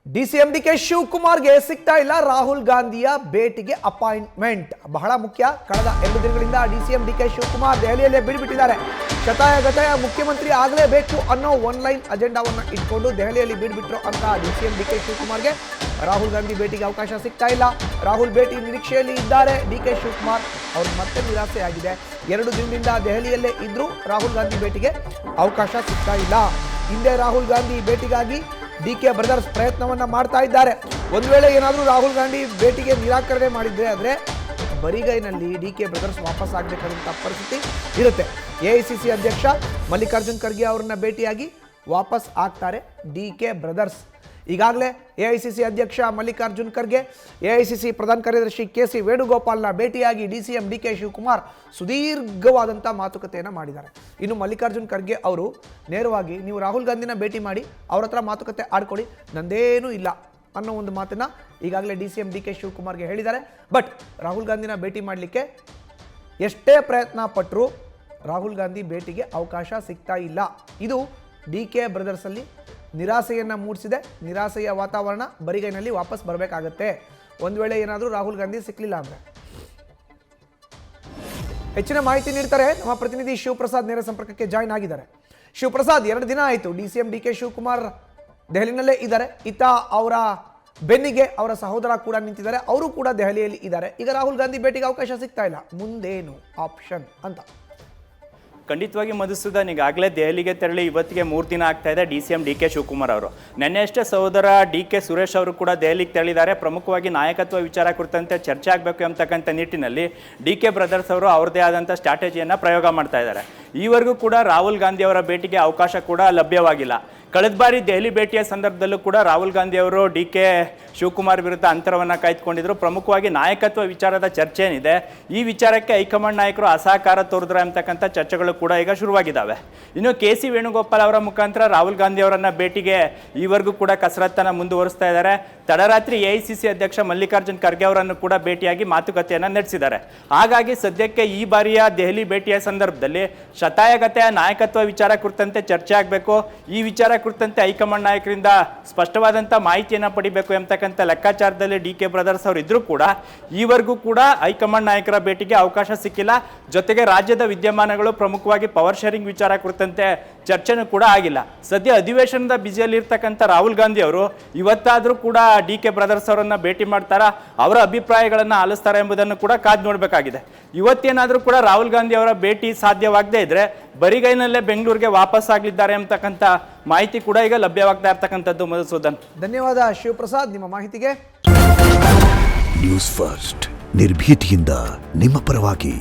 DCM DK ಶಿವಕುಮಾರ್ಗೆ ಸಿಗ್ತಾ ಇಲ್ಲ ರಾಹುಲ್ ಗಾಂಧಿಯ ಭೇಟಿಗೆ ಅಪಾಯಿಂಟ್ಮೆಂಟ್. ಬಹಳ ಮುಖ್ಯ. ಕಳೆದ 2 ದಿನಗಳಿಂದ ಡಿಸಿಎಂ ಡಿಕೆ ಶಿವಕುಮಾರ್ ದೆಹಲಿಯಲ್ಲೇ ಬಿಡ್ಬಿಟ್ಟಿದ್ದಾರೆ. ಶತಾಯಗತಾಯ ಮುಖ್ಯಮಂತ್ರಿ ಆಗಲೇಬೇಕು ಅನ್ನೋ ಒನ್ಲೈನ್ ಅಜೆಂಡಾವನ್ನು ಇಟ್ಕೊಂಡು ದೆಹಲಿಯಲ್ಲಿ ಬಿಡ್ಬಿಟ್ರು ಅಂತ ಡಿಸಿಎಂ ಡಿಕೆ ಶಿವಕುಮಾರ್ಗೆ ರಾಹುಲ್ ಗಾಂಧಿ ಭೇಟಿಗೆ ಅವಕಾಶ ಸಿಗ್ತಾ ಇಲ್ಲ. ರಾಹುಲ್ ಭೇಟಿ ನಿರೀಕ್ಷೆಯಲ್ಲಿ ಇದ್ದಾರೆ ಡಿಕೆ ಶಿವಕುಮಾರ್. ಅವ್ರು ಮತ್ತೆ ನಿರಾಸೆಯಾಗಿದೆ. 2 ದಿನದಿಂದ ದೆಹಲಿಯಲ್ಲೇ ಇದ್ರೂ ರಾಹುಲ್ ಗಾಂಧಿ ಭೇಟಿಗೆ ಅವಕಾಶ ಸಿಗ್ತಾ ಇಲ್ಲ. ಹಿಂದೆ ರಾಹುಲ್ ಗಾಂಧಿ ಭೇಟಿಗಾಗಿ ಡಿಕೆ ಬ್ರದರ್ಸ್ ಪ್ರಯತ್ನವನ್ನ ಮಾಡ್ತಾ ಇದ್ದಾರೆ. ಒಂದು ವೇಳೆ ಏನಾದರೂ ರಾಹುಲ್ ಗಾಂಧಿ ಭೇಟಿಗೆ ನಿರಾಕರಣೆ ಮಾಡಿದ್ರೆ ಆದರೆ ಬರಿಗೈನಲ್ಲಿ ಡಿಕೆ ಬ್ರದರ್ಸ್ ವಾಪಸ್ ಆಗಬೇಕಾದಂಥ ಪರಿಸ್ಥಿತಿ ಇರುತ್ತೆ. ಎಐಸಿಸಿ ಅಧ್ಯಕ್ಷ ಮಲ್ಲಿಕಾರ್ಜುನ್ ಖರ್ಗೆ ಅವರನ್ನ ಭೇಟಿಯಾಗಿ ವಾಪಸ್ ಆಗ್ತಾರೆ ಡಿಕೆ ಬ್ರದರ್ಸ್. ಈಗಾಗಲೇ ಎಐಸಿಸಿ ಅಧ್ಯಕ್ಷ ಮಲ್ಲಿಕಾರ್ಜುನ್ ಖರ್ಗೆ, ಎಐಸಿಸಿ ಪ್ರಧಾನ ಕಾರ್ಯದರ್ಶಿ ಕೆಸಿ ವೇಣುಗೋಪಾಲ್ನ ಭೇಟಿಯಾಗಿ ಡಿಸಿಎಂ ಡಿಕೆ ಶಿವಕುಮಾರ್ ಸುದೀರ್ಘವಾದಂಥ ಮಾತುಕತೆಯನ್ನು ಮಾಡಿದ್ದಾರೆ. ಇನ್ನು ಮಲ್ಲಿಕಾರ್ಜುನ್ ಖರ್ಗೆ ಅವರು ನೇರವಾಗಿ ನೀವು ರಾಹುಲ್ ಗಾಂಧಿನ ಭೇಟಿ ಮಾಡಿ ಅವ್ರ ಹತ್ರ ಮಾತುಕತೆ ಆಡ್ಕೊಳ್ಳಿ, ನಂದೇನೂ ಇಲ್ಲ ಅನ್ನೋ ಒಂದು ಮಾತನ್ನು ಈಗಾಗಲೇ ಡಿಸಿಎಂ ಡಿಕೆ ಶಿವಕುಮಾರ್ಗೆ ಹೇಳಿದ್ದಾರೆ. ಬಟ್ ರಾಹುಲ್ ಗಾಂಧಿನ ಭೇಟಿ ಮಾಡಲಿಕ್ಕೆ ಎಷ್ಟೇ ಪ್ರಯತ್ನ ಪಟ್ಟರೂ ರಾಹುಲ್ ಗಾಂಧಿ ಭೇಟಿಗೆ ಅವಕಾಶ ಸಿಗ್ತಾ ಇಲ್ಲ. ಇದು ಡಿಕೆ ಬ್ರದರ್ಸಲ್ಲಿ ನಿರಾಸೆಯನ್ನು ಮೂಡಿಸಿದೆ. ನಿರಾಸೆಯ ವಾತಾವರಣ, ಬರಿಗೈನಲ್ಲಿ ವಾಪಸ್ ಬರಬೇಕಾಗತ್ತೆ ಒಂದು ವೇಳೆ ಏನಾದರೂ ರಾಹುಲ್ ಗಾಂಧಿ ಸಿಕ್ಕಲಿಲ್ಲ ಅಂದರೆ. ಹೆಚ್ಚಿನ ಮಾಹಿತಿ ನೀಡ್ತಾರೆ ನಮ್ಮ ಪ್ರತಿನಿಧಿ ಶಿವಪ್ರಸಾದ್. ನೇರ ಸಂಪರ್ಕಕ್ಕೆ ಜಾಯ್ನ್ ಆಗಿದ್ದಾರೆ. ಶಿವಪ್ರಸಾದ್, 2 ದಿನ ಆಯಿತು ಡಿಸಿಎಂ ಡಿಕೆ ಶಿವಕುಮಾರ್ ದೆಹಲಿನಲ್ಲೇ ಇದ್ದಾರೆ. ಇತ್ತ ಅವರ ಬೆನ್ನಿಗೆ ಅವರ ಸಹೋದರ ಕೂಡ ನಿಂತಿದ್ದಾರೆ, ಅವರು ಕೂಡ ದೆಹಲಿಯಲ್ಲಿ ಇದ್ದಾರೆ. ಈಗ ರಾಹುಲ್ ಗಾಂಧಿ ಭೇಟಿಗೆ ಅವಕಾಶ ಸಿಗ್ತಾ ಇಲ್ಲ, ಮುಂದೇನು ಆಪ್ಷನ್ ಅಂತ? ಖಂಡಿತವಾಗಿ ಮಧುಸೂದನ್, ಈಗಾಗಲೇ ದೆಹಲಿಗೆ ತೆರಳಿ ಇವತ್ತಿಗೆ 3 ದಿನ ಆಗ್ತಾ ಇದೆ ಡಿಸಿಎಂ ಡಿಕೆ ಶಿವಕುಮಾರ್ ಅವರು. ನಿನ್ನೆಯಷ್ಟೇ ಸಹೋದರ ಡಿಕೆ ಸುರೇಶ್ ಅವರು ಕೂಡ ದೆಹಲಿಗೆ ತೆರಳಿದ್ದಾರೆ. ಪ್ರಮುಖವಾಗಿ ನಾಯಕತ್ವ ವಿಚಾರ ಕುರಿತಂತೆ ಚರ್ಚೆ ಆಗಬೇಕು ಅಂತಕ್ಕಂಥ ನಿಟ್ಟಿನಲ್ಲಿ ಡಿಕೆ ಬ್ರದರ್ಸ್ ಅವರು ಅವ್ರದ್ದೇ ಆದಂಥ ಸ್ಟ್ರಾಟಜಿಯನ್ನು ಪ್ರಯೋಗ ಮಾಡ್ತಾ ಇದ್ದಾರೆ. ಈವರೆಗೂ ಕೂಡ ರಾಹುಲ್ ಗಾಂಧಿ ಅವರ ಭೇಟಿಗೆ ಅವಕಾಶ ಕೂಡ ಲಭ್ಯವಾಗಿಲ್ಲ. ಕಳೆದ ಬಾರಿ ದೆಹಲಿ ಭೇಟಿಯ ಸಂದರ್ಭದಲ್ಲೂ ಕೂಡ ರಾಹುಲ್ ಗಾಂಧಿ ಅವರು ಡಿಕೆ ಶಿವಕುಮಾರ್ ವಿರುದ್ಧ ಅಂತರವನ್ನು ಕಾಯ್ದುಕೊಂಡಿದ್ರು. ಪ್ರಮುಖವಾಗಿ ನಾಯಕತ್ವ ವಿಚಾರದ ಚರ್ಚೆ ಏನಿದೆ, ಈ ವಿಚಾರಕ್ಕೆ ಹೈಕಮಾಂಡ್ ನಾಯಕರು ಅಸಹಕಾರ ತೋರಿದ್ರೆ ಅಂತಕ್ಕಂಥ ಚರ್ಚೆಗಳು ಕೂಡ ಈಗ ಶುರುವಾಗಿದ್ದಾವೆ. ಇನ್ನು ಕೆಸಿ ವೇಣುಗೋಪಾಲ್ ಅವರ ಮುಖಾಂತರ ರಾಹುಲ್ ಗಾಂಧಿ ಅವರನ್ನ ಭೇಟಿಗೆ ಈವರೆಗೂ ಕೂಡ ಕಸರತ್ತನ್ನು ಮುಂದುವರಿಸ್ತಾ ಇದ್ದಾರೆ. ತಡರಾತ್ರಿ ಎಐಸಿಸಿ ಅಧ್ಯಕ್ಷ ಮಲ್ಲಿಕಾರ್ಜುನ್ ಖರ್ಗೆ ಅವರನ್ನು ಕೂಡ ಭೇಟಿಯಾಗಿ ಮಾತುಕತೆಯನ್ನು ನಡೆಸಿದ್ದಾರೆ. ಹಾಗಾಗಿ ಸದ್ಯಕ್ಕೆ ಈ ಬಾರಿಯ ದೆಹಲಿ ಭೇಟಿಯ ಸಂದರ್ಭದಲ್ಲಿ ಶತಾಯಗತಾಯ ನಾಯಕತ್ವ ವಿಚಾರ ಕುರಿತಂತೆ ಚರ್ಚೆ ಆಗಬೇಕು. ಈ ವಿಚಾರ ಕುರಿತಂತೆ ಹೈಕಮಾಂಡ್ ನಾಯಕರಿಂದ ಸ್ಪಷ್ಟವಾದಂಥ ಮಾಹಿತಿಯನ್ನು ಪಡಿಬೇಕು ಎಂಬತಕ್ಕಂಥ ಲೆಕ್ಕಾಚಾರದಲ್ಲಿ ಡಿಕೆ ಬ್ರದರ್ಸ್ ಅವರು ಇದ್ರೂ ಕೂಡ ಈವರೆಗೂ ಕೂಡ ಹೈಕಮಾಂಡ್ ನಾಯಕರ ಭೇಟಿಗೆ ಅವಕಾಶ ಸಿಕ್ಕಿಲ್ಲ. ಜೊತೆಗೆ ರಾಜ್ಯದ ವಿದ್ಯಮಾನಗಳು, ಪ್ರಮುಖವಾಗಿ ಪವರ್ ಶೇರಿಂಗ್ ವಿಚಾರ ಕುರಿತಂತೆ ಚರ್ಚೆನೂ ಕೂಡ ಆಗಿಲ್ಲ. ಸದ್ಯ ಅಧಿವೇಶನದ ಬ್ಯುಸಿಯಲ್ಲಿ ಇರ್ತಕ್ಕಂಥ ರಾಹುಲ್ ಗಾಂಧಿ ಅವರು ಇವತ್ತಾದರೂ ಕೂಡ ಡಿಕೆ ಬ್ರದರ್ಸ್ ಅವರನ್ನ ಭೇಟಿ ಮಾಡ್ತಾರಾ, ಅವರ ಅಭಿಪ್ರಾಯಗಳನ್ನು ಆಲಿಸ್ತಾರಾ ಎಂಬುದನ್ನು ಕೂಡ ಕಾದು ನೋಡಬೇಕಾಗಿದೆ. ಇವತ್ತೇನಾದರೂ ಕೂಡ ರಾಹುಲ್ ಗಾಂಧಿ ಅವರ ಭೇಟಿ ಸಾಧ್ಯವಾಗದೇ ಇದ್ರೆ ಬರಿಗೈನಲ್ಲೇ ಬೆಂಗಳೂರಿಗೆ ವಾಪಸ್ ಆಗಲಿದ್ದಾರೆ ಎಂಬತಕ್ಕಂಥ ಮಾಹಿತಿ ಕೂಡ ಈಗ ಲಭ್ಯವಾಗ್ತಾ ಇರ್ತಕ್ಕಂಥದ್ದು. ಮಧುಸೂದನ್, ಧನ್ಯವಾದ ಶಿವಪ್ರಸಾದ್ ನಿಮ್ಮ ಮಾಹಿತಿಗೆ. ನ್ಯೂಸ್ ಫಸ್ಟ್, ನಿರ್ಭೀತಿಯಿಂದ ನಿಮ್ಮ ಪರವಾಗಿ.